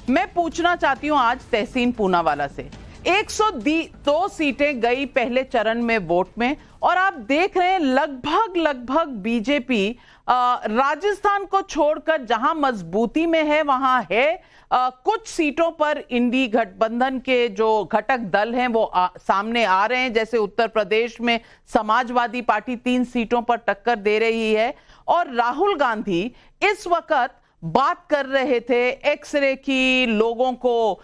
मैं पूछना चाहती हूं आज तहसीन पूनावाला से। 102 सीटें गई पहले चरण में वोट में, और आप देख रहे हैं लगभग बीजेपी राजस्थान को छोड़कर जहां मजबूती में है वहां है। कुछ सीटों पर इंडी गठबंधन के जो घटक दल हैं वो सामने आ रहे हैं, जैसे उत्तर प्रदेश में समाजवादी पार्टी 3 सीटों पर टक्कर दे रही है, और राहुल गांधी इस वक्त बात कर रहे थे एक्सरे की, लोगों को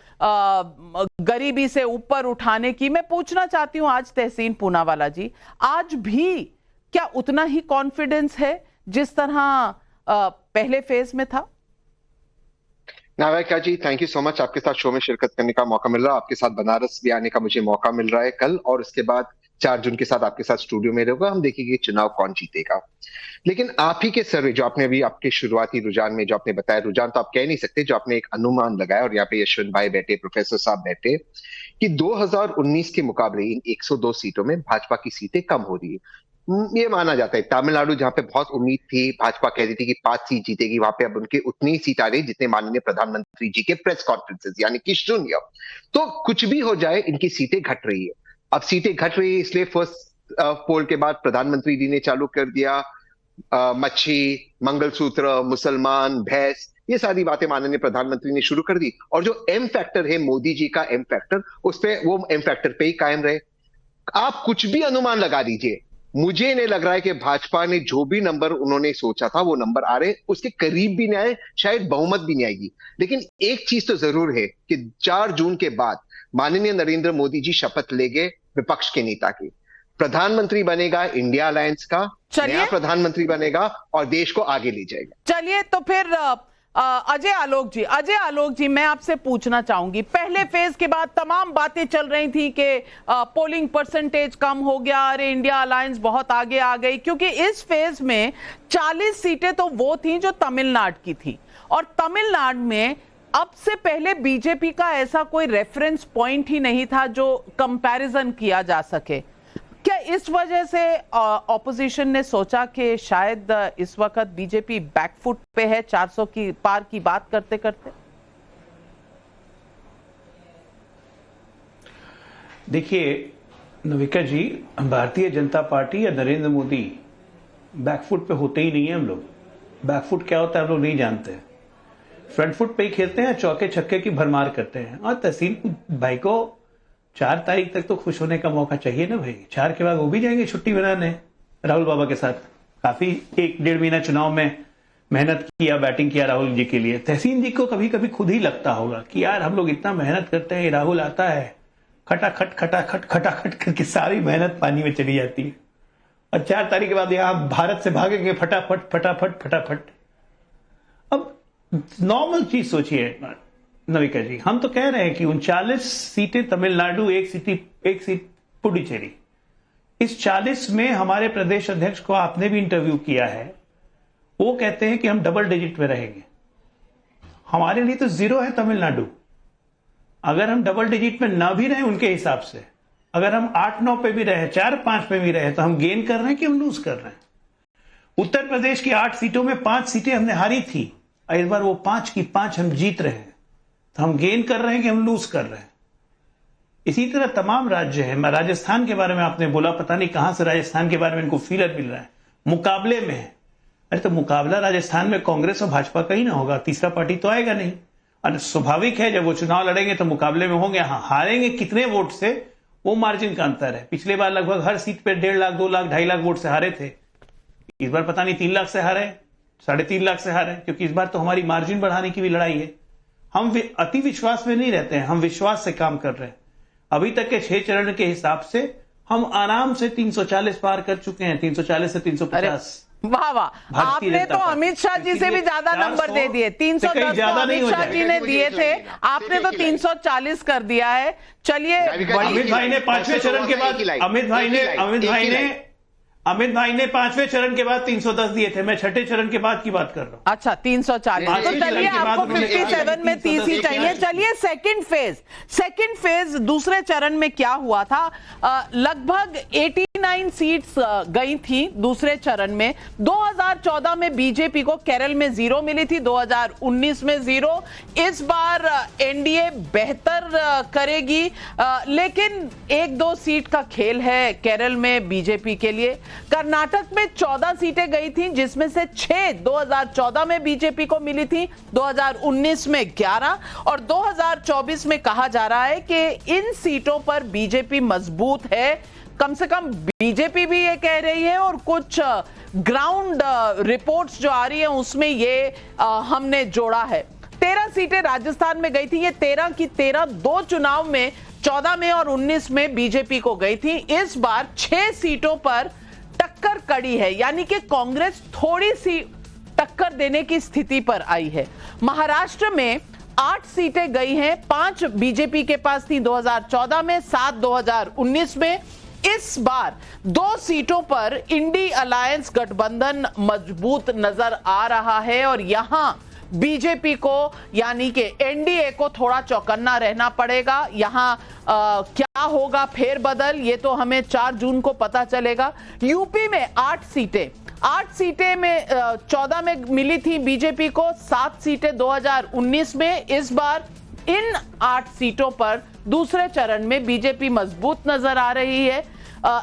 गरीबी से ऊपर उठाने की। मैं पूछना चाहती हूं आज तहसीन पूनावाला जी, आज भी क्या उतना ही कॉन्फिडेंस है जिस तरह पहले फेज में था? नाविका जी, थैंक यू सो मच। आपके साथ शो में शिरकत करने का मौका मिल रहा है, आपके साथ बनारस भी आने का मुझे मौका मिल रहा है कल, और उसके बाद 4 जून के साथ आपके साथ स्टूडियो में रहूंगा। हम देखेंगे चुनाव कौन जीतेगा। लेकिन आप ही के सर्वे जो आपने अभी आपके शुरुआती रुझान में जो आपने बताया, रुझान तो आप कह नहीं सकते, जो आपने एक अनुमान लगाया, और यहाँ पे यशवंत भाई बैठे, प्रोफेसर साहब बैठे, कि 2019 के मुकाबले इन 102 सीटों में भाजपा की सीटें कम हो रही है। ये माना जाता है। तमिलनाडु जहां पे बहुत उम्मीद थी, भाजपा कह रही थी कि 5 सीट जीतेगी, वहां पे अब उनके उतनी ही सीट आ रही जितने माननीय प्रधानमंत्री जी के प्रेस कॉन्फ्रेंसेस, यानी कि 0। तो कुछ भी हो जाए, इनकी सीटें घट रही है। अब सीटें घट रही है, इसलिए फर्स्ट पोल के बाद प्रधानमंत्री जी ने चालू कर दिया मच्छी, मंगलसूत्र, मुसलमान, भैंस, ये सारी बातें माननीय प्रधानमंत्री ने शुरू कर दी। और जो एम फैक्टर है, मोदी जी का एम फैक्टर, उस पे वो एम फैक्टर पे ही कायम रहे। आप कुछ भी अनुमान लगा दीजिए, मुझे नहीं लग रहा है कि भाजपा ने जो भी नंबर उन्होंने सोचा था वो नंबर आ रहे, उसके करीब भी नहीं आए, शायद बहुमत भी नहीं आएगी। लेकिन एक चीज तो जरूर है कि 4 जून के बाद माननीय नरेंद्र मोदी जी शपथ लेंगे विपक्ष के नेता की, प्रधानमंत्री बनेगा इंडिया अलायंस का, नया प्रधानमंत्री बनेगा और देश को आगे ले जाएगा। चलिए, तो फिर अजय आलोक जी, मैं आपसे पूछना चाहूंगी, पहले फेज के बाद तमाम बातें चल रही थी कि पोलिंग परसेंटेज कम हो गया, अरे इंडिया अलायंस बहुत आगे आ गई, क्योंकि इस फेज में 40 सीटें तो वो थी जो तमिलनाडु की थी, और तमिलनाडु में अब से पहले बीजेपी का ऐसा कोई रेफरेंस पॉइंट ही नहीं था जो कंपैरिजन किया जा सके। क्या इस वजह से ऑपोजिशन ने सोचा कि शायद इस वक्त बीजेपी बैकफुट पे है 400 की पार की बात करते करते? देखिए नविका जी, भारतीय जनता पार्टी या नरेंद्र मोदी बैकफुट पे होते ही नहीं है। हम लोग बैकफुट क्या होता है हम लोग नहीं जानते। फ्रंट फुट पे ही खेलते हैं, चौके छक्के की भरमार करते हैं। और तहसीन भाई को 4 तारीख तक तो खुश होने का मौका चाहिए ना भाई। 4 के बाद वो भी जाएंगे छुट्टी मनाने राहुल बाबा के साथ। काफी 1-1.5 महीना चुनाव में मेहनत किया, बैटिंग किया राहुल जी के लिए। तहसीन जी को कभी कभी खुद ही लगता होगा कि यार हम लोग इतना मेहनत करते हैं, राहुल आता है खटाखट करके सारी मेहनत पानी में चली जाती है, और 4 तारीख के बाद यहाँ भारत से भागेंगे फटाफट। अब नॉर्मल चीज सोचिए नविका जी, हम तो कह रहे हैं कि 39 सीटें तमिलनाडु, एक सीट पुडुचेरी। इस 40 में हमारे प्रदेश अध्यक्ष को आपने भी इंटरव्यू किया है, वो कहते हैं कि हम डबल डिजिट में रहेंगे। हमारे लिए तो 0 है तमिलनाडु। अगर हम डबल डिजिट में ना भी रहे उनके हिसाब से, अगर हम 8-9 पे भी रहे, 4-5 पे भी रहे, तो हम गेन कर रहे हैं कि हम लूज कर रहे हैं। उत्तर प्रदेश की 8 सीटों में 5 सीटें हमने हारी थी, और इस बार वो 5 की 5 हम जीत रहे हैं। तो हम गेन कर रहे हैं कि हम लूज कर रहे हैं। इसी तरह तमाम राज्य हैं। मैं राजस्थान के बारे में आपने बोला, पता नहीं कहां से राजस्थान के बारे में इनको फीलर मिल रहा है, मुकाबले में है। अरे तो मुकाबला राजस्थान में कांग्रेस और भाजपा का ही ना होगा, तीसरा पार्टी तो आएगा नहीं। और स्वाभाविक है जब वो चुनाव लड़ेंगे तो मुकाबले में होंगे। हाँ, हारेंगे कितने वोट से वो मार्जिन का अंतर है। पिछले बार लगभग हर सीट पे 1.5 लाख, 2 लाख, 2.5 लाख वोट से हारे थे। इस बार पता नहीं 3 लाख से हारे, 3.5 लाख से हारे, क्योंकि इस बार तो हमारी मार्जिन बढ़ाने की भी लड़ाई है। हम अति विश्वास में नहीं रहते हैं, हम विश्वास से काम कर रहे हैं। अभी तक के 6 चरण के हिसाब से हम आराम से 340 पार कर चुके हैं, 340 से 350। वाह वाह, आपने तो अमित शाह जी से भी ज्यादा नंबर दे दिए। 310 तो अमित शाह जी ने दिए थे, आपने तो 340 कर दिया है। चलिए, अमित भाई ने 5वें चरण के बाद अमित भाई ने 5वें चरण के बाद 310 दिए थे। मैं 6ठे चरण के बाद की बात कर रहा हूं। अच्छा, 340। तो चलिए, आपको 57 में 30 ही चाहिए। चलिए सेकंड फेज दूसरे चरण में क्या हुआ था? लगभग 89 सीट्स गई थी दूसरे चरण में। 2014 में बीजेपी को केरल में 0 मिली थी, 2019 में 0। इस बार एनडीए बेहतर करेगी, लेकिन 1-2 सीट का खेल है केरल में बीजेपी के लिए। कर्नाटक में 14 सीटें गई थी, जिसमें से 6 2014 में बीजेपी को मिली थी, 2019 में 11, और 2024 में कहा जा रहा है कि इन सीटों पर बीजेपी मजबूत है। कम से कम बीजेपी भी ये कह रही है, और कुछ ग्राउंड रिपोर्ट्स जो आ रही है उसमें ये हमने जोड़ा है। 13 सीटें राजस्थान में गई थी, ये 13 की 13 दो चुनाव में 14 में और 19 में बीजेपी को गई थी। इस बार 6 सीटों पर टक्कर कड़ी है, यानी कि कांग्रेस थोड़ी सी टक्कर देने की स्थिति पर आई है। महाराष्ट्र में 8 सीटें गई हैं, 5 बीजेपी के पास थी 2014 में, 7 2019 में। इस बार 2 सीटों पर इंडी अलायंस गठबंधन मजबूत नजर आ रहा है, और यहां बीजेपी को यानी कि एनडीए को थोड़ा चौकन्ना रहना पड़ेगा। यहां क्या होगा फेरबदल, ये तो हमें 4 जून को पता चलेगा। यूपी में 8 सीटें में 14 में मिली थी बीजेपी को, 7 सीटें 2019 में। इस बार इन 8 सीटों पर दूसरे चरण में बीजेपी मजबूत नजर आ रही है।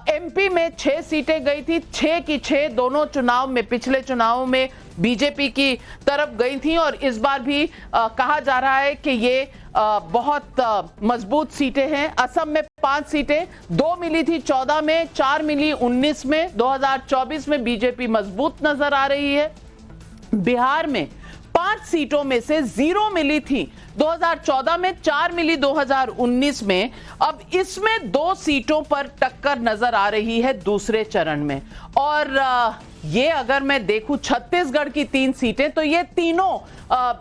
एमपी में 6 सीटें गई थी, 6 की 6 दोनों चुनाव में, पिछले चुनाव में बीजेपी की तरफ गई थी, और इस बार भी कहा जा रहा है कि ये बहुत मजबूत सीटें हैं। असम में 5 सीटें, 2 मिली थी 14 में, 4 मिली 19 में, 2024 में बीजेपी मजबूत नजर आ रही है। बिहार में 5 सीटों में से 0 मिली थी 2014 में, 4 मिली 2019 में। अब इसमें 2 सीटों पर टक्कर नजर आ रही है दूसरे चरण में। और ये अगर मैं देखूं छत्तीसगढ़ की 3 सीटें, तो ये तीनों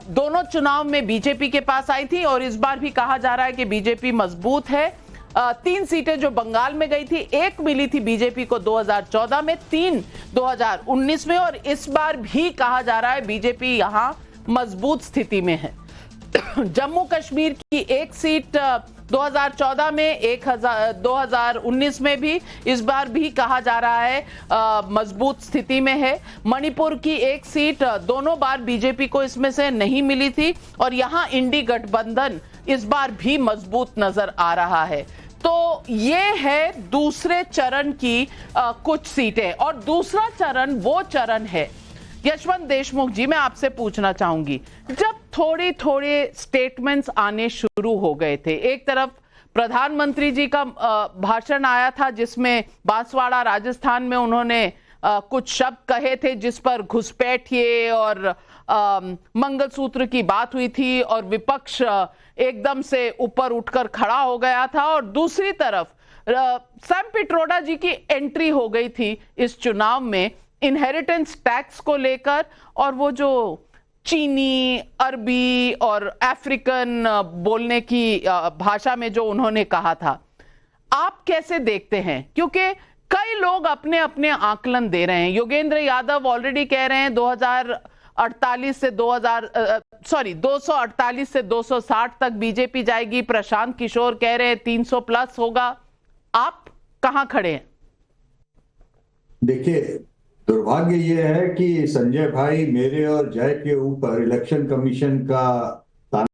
दोनों चुनाव में बीजेपी के पास आई थी, और इस बार भी कहा जा रहा है कि बीजेपी मजबूत है। 3 सीटें जो बंगाल में गई थी, 1 मिली थी बीजेपी को 2014 में, 3 2019 में, और इस बार भी कहा जा रहा है बीजेपी यहां मजबूत स्थिति में है। जम्मू कश्मीर की 1 सीट 2014 में, 2019 में भी, इस बार भी कहा जा रहा है मजबूत स्थिति में है। मणिपुर की 1 सीट दोनों बार बीजेपी को इसमें से नहीं मिली थी, और यहां इंडी गठबंधन इस बार भी मजबूत नजर आ रहा है। तो ये है दूसरे चरण की कुछ सीटें, और दूसरा चरण वो चरण है, यशवंत देशमुख जी, मैं आपसे पूछना चाहूंगी, जब थोड़े थोड़े स्टेटमेंट्स आने शुरू हो गए थे, एक तरफ प्रधानमंत्री जी का भाषण आया था जिसमें बांसवाड़ा राजस्थान में उन्होंने कुछ शब्द कहे थे जिस पर घुसपैठिए और मंगलसूत्र की बात हुई थी, और विपक्ष एकदम से ऊपर उठकर खड़ा हो गया था, और दूसरी तरफ सैम पिट्रोडा जी की एंट्री हो गई थी इस चुनाव में इनहेरिटेंस टैक्स को लेकर, और वो जो चीनी, अरबी और अफ्रीकन बोलने की भाषा में जो उन्होंने कहा था, आप कैसे देखते हैं? क्योंकि कई लोग अपने अपने आकलन दे रहे हैं। योगेंद्र यादव ऑलरेडी कह रहे हैं 248 से 260 तक बीजेपी जाएगी। प्रशांत किशोर कह रहे हैं 300 प्लस होगा। आप कहां खड़े हैं? देखिए, दुर्भाग्य ये है कि संजय भाई मेरे और जय के ऊपर इलेक्शन कमीशन का